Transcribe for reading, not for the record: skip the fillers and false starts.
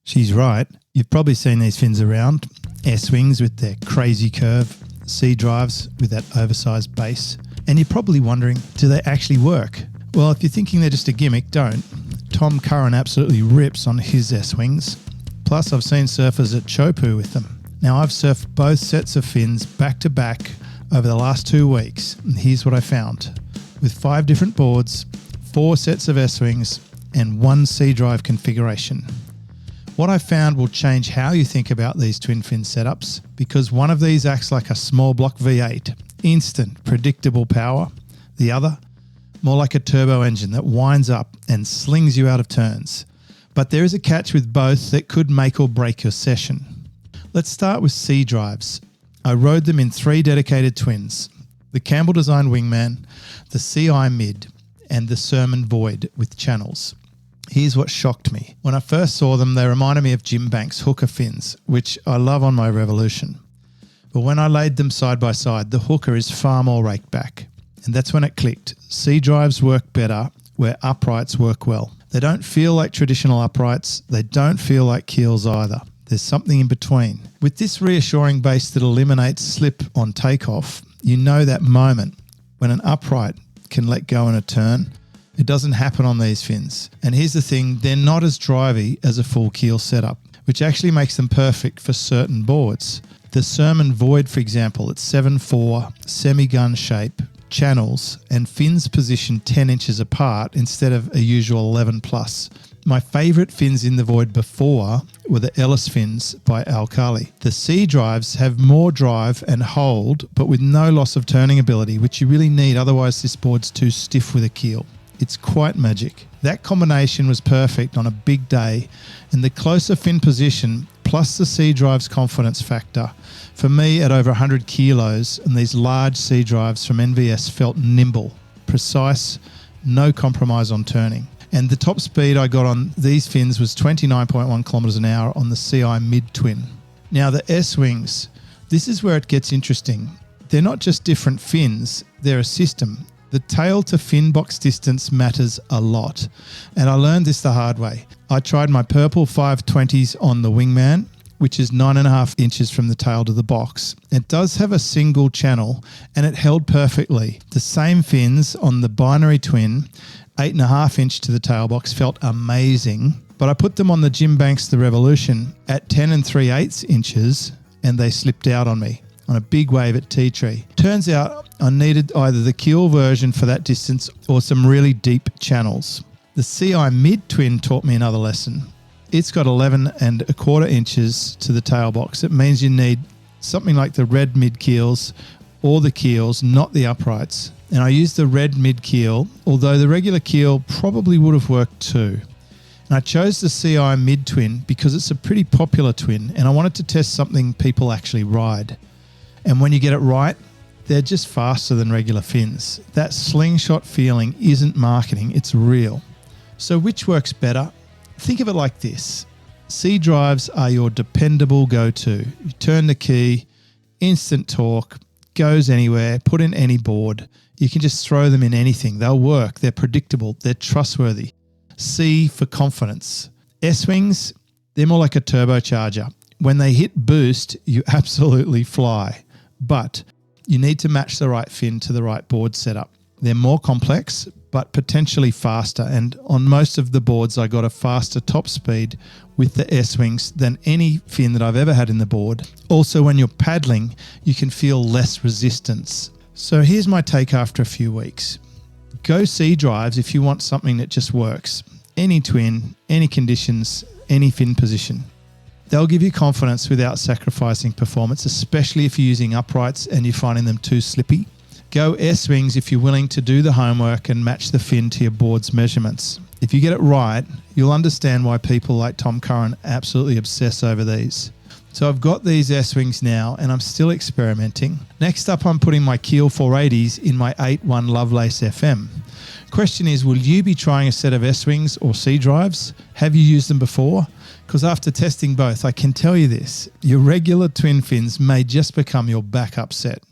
She's right. You've probably seen these fins around. S-wings with their crazy curve, C-drives with that oversized base. And you're probably wondering, do they actually work? Well, if you're thinking they're just a gimmick, don't. Tom Curran absolutely rips on his S-wings. Plus, I've seen surfers at Chopu with them. Now, I've surfed both sets of fins back to back over the last 2 weeks, and here's what I found. With 5 different boards, 4 sets of S-wings, and 1 C-drive configuration. What I found will change how you think about these twin fin setups, because one of these acts like a small block V8, instant, predictable power. The other, more like a turbo engine that winds up and slings you out of turns. But there is a catch with both that could make or break your session. Let's start with C-drives. I rode them in 3 dedicated twins, the Campbell Design Wingman, the CI Mid, and the Sermon Void with channels. Here's what shocked me. When I first saw them, they reminded me of Jim Banks' hooker fins, which I love on my Revolution. But when I laid them side by side, the hooker is far more raked back. And that's when it clicked. C-drives work better where uprights work well. They don't feel like traditional uprights. They don't feel like keels either. There's something in between. With this reassuring base that eliminates slip on takeoff, you know that moment when an upright can let go in a turn. It doesn't happen on these fins. And here's the thing, they're not as drivey as a full keel setup, which actually makes them perfect for certain boards. The Sermon Void, for example, it's 7.4, semi-gun shape, channels, and fins positioned 10 inches apart instead of a usual 11 plus. My favourite fins in the Void before were the Ellis fins by Alkali. The C-drives have more drive and hold, but with no loss of turning ability, which you really need, otherwise this board's too stiff with a keel. It's quite magic. That combination was perfect on a big day, and the closer fin position plus the C-drive's confidence factor, for me at over 100 kilos, and these large C-drives from NVS felt nimble, precise, no compromise on turning. And the top speed I got on these fins was 29.1 kilometers an hour on the CI Mid Twin. Now the S-wings, this is where it gets interesting. They're not just different fins, they're a system. The tail to fin box distance matters a lot, and I learned this the hard way. I tried my purple 520s on the Wingman, which is 9.5 inches from the tail to the box. It does have a single channel, and it held perfectly. The same fins on the binary twin, 8.5 inch to the tail box, felt amazing, but I put them on the Jim Banks the Revolution at 10 3/8 inches, and they slipped out on me on a big wave at Tea Tree. Turns out I needed either the keel version for that distance or some really deep channels. The CI Mid Twin taught me another lesson. It's got 11.25 inches to the tail box. It means you need something like the red mid keels or the keels, not the uprights. And I used the red mid keel, although the regular keel probably would have worked too. And I chose the CI Mid Twin because it's a pretty popular twin, and I wanted to test something people actually ride. And when you get it right, they're just faster than regular fins. That slingshot feeling isn't marketing, it's real. So which works better? Think of it like this. C-drives are your dependable go-to. You turn the key, instant torque, goes anywhere, put in any board. You can just throw them in anything. They'll work, they're predictable, they're trustworthy. C for confidence. S-wings, they're more like a turbocharger. When they hit boost, you absolutely fly. But you need to match the right fin to the right board setup. They're more complex, but potentially faster. And on most of the boards, I got a faster top speed with the S-wings than any fin that I've ever had in the board. Also, when you're paddling, you can feel less resistance. So here's my take after a few weeks. Go C-drives if you want something that just works. Any twin, any conditions, any fin position. They'll give you confidence without sacrificing performance, especially if you're using uprights and you're finding them too slippy. Go S-wings if you're willing to do the homework and match the fin to your board's measurements. If you get it right, you'll understand why people like Tom Curran absolutely obsess over these. So I've got these S-wings now and I'm still experimenting. Next up, I'm putting my Keel 480s in my 8.1 Lovelace FM. Question is, will you be trying a set of S-wings or C-drives? Have you used them before? Because after testing both, I can tell you this, your regular twin fins may just become your backup set.